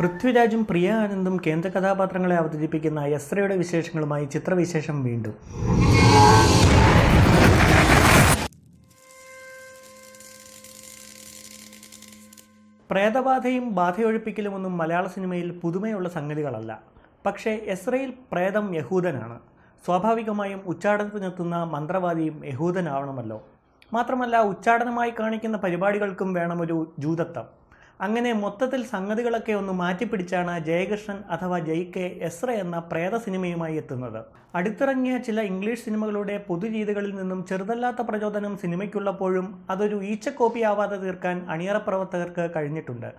പൃഥ്വിരാജും പ്രിയ ആനന്ദും കേന്ദ്ര കഥാപാത്രങ്ങളെ അവതരിപ്പിക്കുന്ന എസ്രയുടെ വിശേഷങ്ങളുമായി ചിത്രവിശേഷം വീണ്ടും. പ്രേതബാധയും ബാധയൊഴിപ്പിക്കലുമൊന്നും മലയാള സിനിമയിൽ പുതുമയുള്ള സംഗതികളല്ല. പക്ഷേ എസ്രയിൽ പ്രേതം യഹൂദനാണ്. സ്വാഭാവികമായും ഉച്ചാടനത്തിനെത്തുന്ന മന്ത്രവാദിയും യഹൂദനാവണമല്ലോ. മാത്രമല്ല ഉച്ചാടനമായി കാണിക്കുന്ന പരിപാടികൾക്കും വേണമൊരു ജൂതത്വം. അങ്ങനെ മൊത്തത്തിൽ സംഗതികളൊക്കെ ഒന്ന് മാറ്റിപ്പിടിച്ചാണ് ജയകൃഷ്ണൻ അഥവാ ജയ്ക്ക് എസ്ര എന്ന പ്രേത സിനിമയുമായി എത്തുന്നത്. അടുത്തിറങ്ങിയ ചില ഇംഗ്ലീഷ് സിനിമകളുടെ പൊതുരീതികളിൽ നിന്നും ചെറുതല്ലാത്ത പ്രചോദനം സിനിമയ്ക്കുള്ളപ്പോഴും അതൊരു ഈച്ചക്കോപ്പിയാവാതെ തീർക്കാൻ അണിയറ പ്രവർത്തകർക്ക് കഴിഞ്ഞിട്ടുണ്ട്.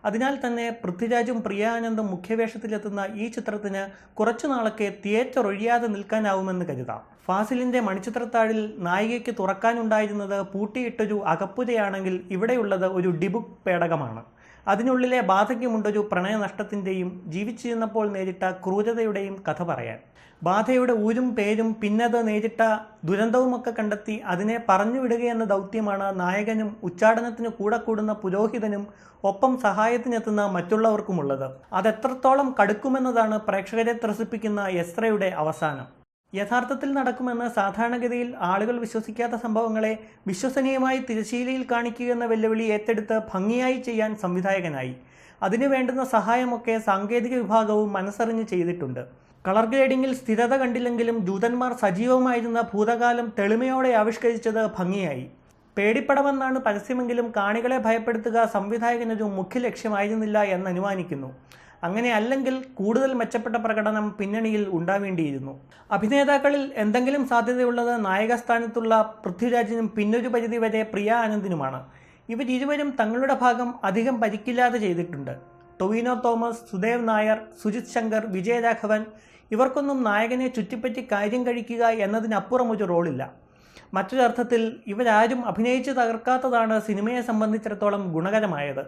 അതിനാൽ തന്നെ പൃഥ്വിരാജും പ്രിയ ആനന്ദും മുഖ്യവേഷത്തിലെത്തുന്ന ഈ ചിത്രത്തിന് കുറച്ചു നാളൊക്കെ തിയേറ്റർ ഒഴിയാതെ നിൽക്കാനാവുമെന്ന് കരുതാം. ഫാസിലിൻ്റെ മണിച്ചിത്രത്താഴിൽ നായികയ്ക്ക് തുറക്കാനുണ്ടായിരുന്നത് പൂട്ടിയിട്ടൊരു അകപ്പുരയാണെങ്കിൽ ഇവിടെയുള്ളത് ഒരു ഡിബുക്ക് പേടകമാണ്. അതിനുള്ളിലെ ബാധയ്ക്കുമുണ്ടൊരു പ്രണയനഷ്ടത്തിൻ്റെയും ജീവിച്ചിരുന്നപ്പോൾ നേരിട്ട ക്രൂരതയുടെയും കഥ പറയാൻ. ബാധയുടെ ഊരും പേരും പിന്നത് നേരിട്ട ദുരന്തവുമൊക്കെ കണ്ടെത്തി അതിനെ പറഞ്ഞുവിടുകയെന്ന ദൗത്യമാണ് നായകനും ഉച്ചാടനത്തിന് കൂടെ കൂടുന്ന പുരോഹിതനും ഒപ്പം സഹായത്തിനെത്തുന്ന മറ്റുള്ളവർക്കുമുള്ളത്. അതെത്രത്തോളം കടുക്കുമെന്നതാണ് പ്രേക്ഷകരെ ത്രസിപ്പിക്കുന്ന എസ്രയുടെ അവസാനം. യഥാർത്ഥത്തിൽ നടക്കുമെന്ന് സാധാരണഗതിയിൽ ആളുകൾ വിശ്വസിക്കാത്ത സംഭവങ്ങളെ വിശ്വസനീയമായി തിരശ്ശീലയിൽ കാണിക്കുക എന്ന വെല്ലുവിളി ഏറ്റെടുത്ത് ഭംഗിയായി ചെയ്യാൻ സംവിധായകനായി. അതിനു വേണ്ടുന്ന സഹായമൊക്കെ സാങ്കേതിക വിഭാഗവും മനസ്സറിഞ്ഞ് ചെയ്തിട്ടുണ്ട്. കളർ ഗ്രേഡിങ്ങിൽ സ്ഥിരത കണ്ടില്ലെങ്കിലും ജൂതന്മാർ സജീവമായിരുന്ന ഭൂതകാലം തെളിമയോടെ ആവിഷ്കരിച്ചത് ഭംഗിയായി. പേടിപ്പടമെന്നാണ് പരസ്യമെങ്കിലും കാണികളെ ഭയപ്പെടുത്തുക സംവിധായകനൊരു മുഖ്യ ലക്ഷ്യമായിരുന്നില്ല എന്നനുമാനിക്കുന്നു. അങ്ങനെ അല്ലെങ്കിൽ കൂടുതൽ മെച്ചപ്പെട്ട പ്രകടനം പിന്നണിയിൽ ഉണ്ടാവേണ്ടിയിരുന്നു. അഭിനേതാക്കളിൽ എന്തെങ്കിലും സാധ്യതയുള്ളത് നായകസ്ഥാനത്തുള്ള പൃഥ്വിരാജിനും പിന്നൊരു പരിധിവരെ പ്രിയ ആനന്ദിനുമാണ്. ഇവരിരുവരും തങ്ങളുടെ ഭാഗം അധികം പരിക്കില്ലാതെ ചെയ്തിട്ടുണ്ട്. ടൊവിനോ തോമസ്, സുദേവ് നായർ, സുജിത് ശങ്കർ, വിജയരാഘവൻ ഇവർക്കൊന്നും നായകനെ ചുറ്റിപ്പറ്റി കാര്യം കഴിക്കുക എന്നതിനപ്പുറം ഒരു റോളില്ല. മറ്റൊരർത്ഥത്തിൽ ഇവരാരും അഭിനയിച്ച് തകർക്കാത്തതാണ് സിനിമയെ സംബന്ധിച്ചിടത്തോളം ഗുണകരമായത്.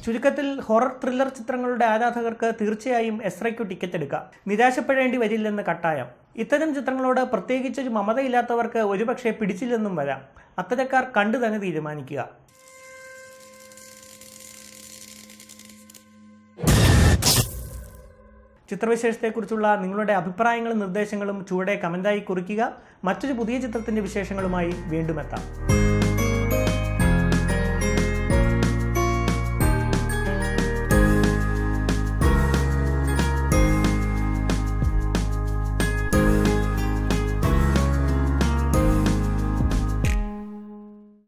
ചുരുക്കത്തിൽ ഹൊറർ ത്രില്ലർ ചിത്രങ്ങളുടെ ആരാധകർക്ക് തീർച്ചയായും എസ്രയ്ക്കു ടിക്കറ്റ് എടുക്കാം. നിരാശപ്പെടേണ്ടി വരില്ലെന്ന് കട്ടായം. ഇത്തരം ചിത്രങ്ങളോട് പ്രത്യേകിച്ചൊരു മമതയില്ലാത്തവർക്ക് ഒരുപക്ഷെ പിടിച്ചില്ലെന്നും വരാം. അത്തരക്കാർ കണ്ടു തന്നെ തീരുമാനിക്കുക. ചിത്രവിശേഷത്തെക്കുറിച്ചുള്ള നിങ്ങളുടെ അഭിപ്രായങ്ങളും നിർദ്ദേശങ്ങളും ചുവടെ കമൻറ്റായി കുറിക്കുക. മറ്റൊരു പുതിയ ചിത്രത്തിൻ്റെ വിശേഷങ്ങളുമായി വീണ്ടും എത്താം.